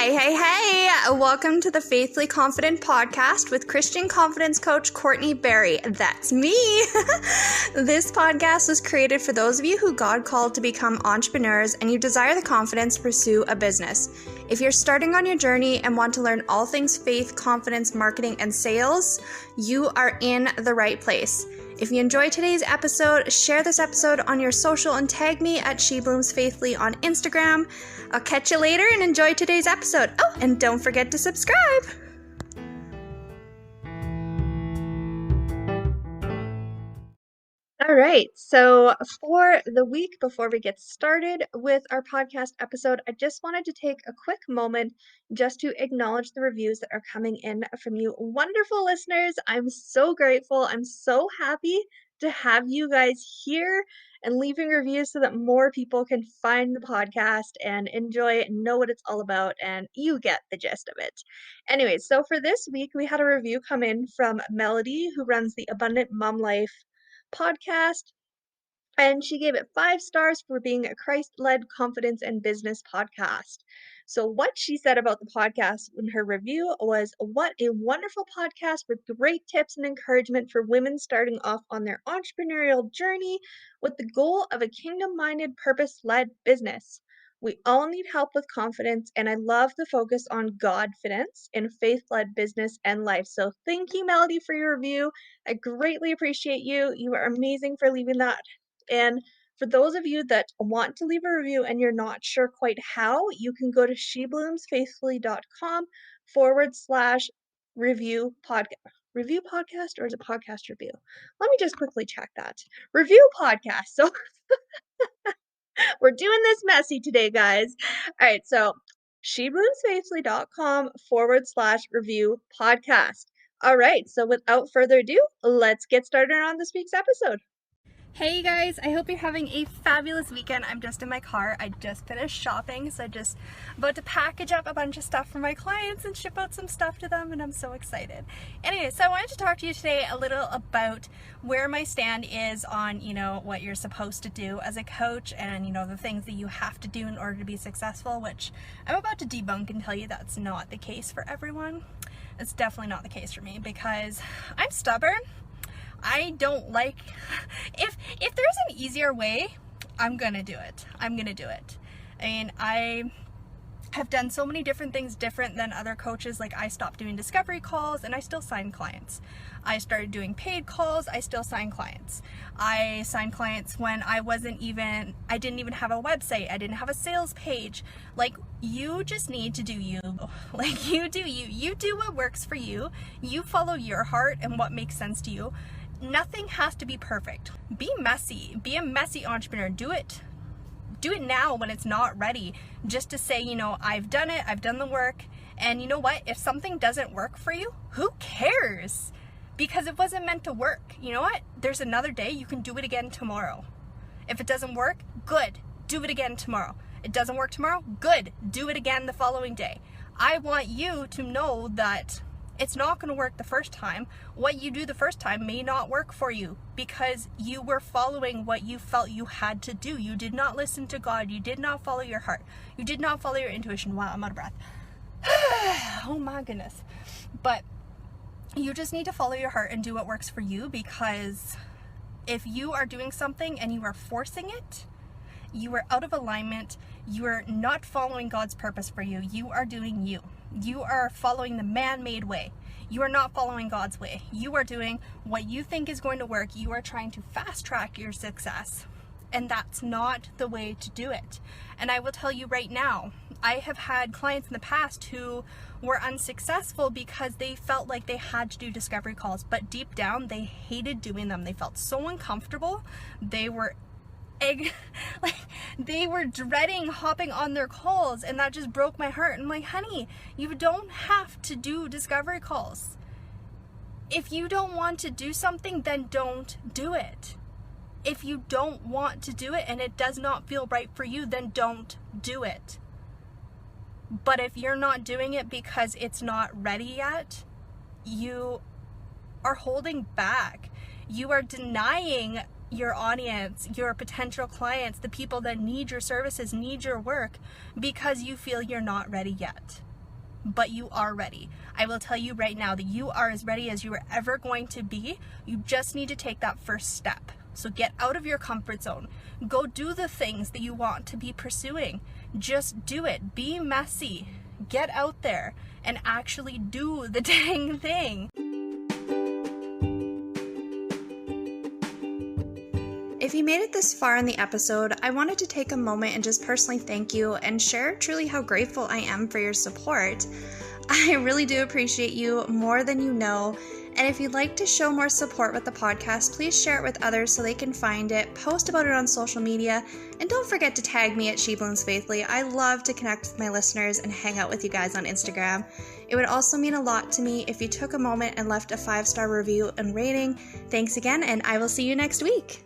Hey, welcome to the Faithfully Confident podcast with Christian confidence coach Courtney Berry. That's me. This podcast was created for those of you who God called to become entrepreneurs and you desire the confidence to pursue a business. If you're starting on your journey and want to learn all things faith, confidence, marketing, and sales, you are in the right place. If you enjoyed today's episode, share this episode on your social and tag me at SheBloomsFaithfully on Instagram. I'll catch you later and enjoy today's episode. Oh, and don't forget to subscribe. All right, so for the week before we get started with our podcast episode, I just wanted to take a quick moment just to acknowledge the reviews that are coming in from you wonderful listeners. I'm so grateful. I'm so happy to have you guys here and leaving reviews so that more people can find the podcast and enjoy it and know what it's all about, and you get the gist of it. Anyway, so for this week, we had a review come in from Melody, who runs the Abundant Mom Life podcast, and she gave it 5 stars for being a Christ-led confidence and business podcast. So what she said about the podcast in her review was, "What a wonderful podcast with great tips and encouragement for women starting off on their entrepreneurial journey with the goal of a kingdom-minded, purpose-led business. We all need help with confidence, and I love the focus on Godfidence in faith-led business and life." So thank you, Melody, for your review. I greatly appreciate you. You are amazing for leaving that. And for those of you that want to leave a review and you're not sure quite how, you can go to shebloomsfaithfully.com/review podcast. Review podcast, or is it podcast review? Let me just quickly check that. Review podcast. So we're doing this messy today, guys. All right, so shebloomsfaithfully.com/review podcast. All right, so without further ado, let's get started on this week's episode. Hey guys, I hope you're having a fabulous weekend. I'm just in my car. I just finished shopping, so I'm just about to package up a bunch of stuff for my clients and ship out some stuff to them, and I'm so excited. Anyway, so I wanted to talk to you today a little about where my stand is on, what you're supposed to do as a coach and, the things that you have to do in order to be successful, which I'm about to debunk and tell you that's not the case for everyone. It's definitely not the case for me because I'm stubborn. I don't like, if there's an easier way, I'm gonna do it. And I have done so many different things different than other coaches. Like, I stopped doing discovery calls and I still sign clients. I started doing paid calls, I still sign clients. I signed clients when I didn't even have a website. I didn't have a sales page. Like, you just need to do you. Like, you do you. You do what works for you. You follow your heart and what makes sense to you. Nothing has to be perfect. Be messy. Be a messy entrepreneur. Do it now when it's not ready. Just to say, I've done it. I've done the work. And you know what? If something doesn't work for you, who cares? Because it wasn't meant to work. You know what? There's another day. You can do it again tomorrow. If it doesn't work, good. Do it again tomorrow. It doesn't work tomorrow? Good. Do it again the following day. I want you to know that it's not going to work the first time. What you do the first time may not work for you because you were following what you felt you had to do. You did not listen to God. You did not follow your heart. You did not follow your intuition. Wow, I'm out of breath. Oh my goodness. But you just need to follow your heart and do what works for you, because if you are doing something and you are forcing it, you are out of alignment. You are not following God's purpose for you. You are doing you. You are following the man-made way. You are not following God's way. You are doing what you think is going to work. You are trying to fast-track your success. And that's not the way to do it. And I will tell you right now, I have had clients in the past who were unsuccessful because they felt like they had to do discovery calls, but deep down they hated doing them. They felt so uncomfortable. They were they were dreading hopping on their calls, and that just broke my heart. I'm like, honey, you don't have to do discovery calls. If you don't want to do something, then don't do it. If you don't want to do it and it does not feel right for you, then don't do it. But if you're not doing it because it's not ready yet, you are holding back. You are denying your audience, your potential clients, the people that need your services, need your work, because you feel you're not ready yet. but you are ready. I will tell you right now that you are as ready as you are ever going to be. You just need to take that first step. So get out of your comfort zone. Go do the things that you want to be pursuing. Just do it. Be messy. Get out there and actually do the dang thing. If you made it this far in the episode, I wanted to take a moment and just personally thank you and share truly how grateful I am for your support. I really do appreciate you more than you know. And if you'd like to show more support with the podcast, please share it with others so they can find it, post about it on social media, and don't forget to tag me at SheBlooms I love to connect with my listeners and hang out with you guys on Instagram. It would also mean a lot to me if you took a moment and left a 5-star review and rating. Thanks again, and I will see you next week.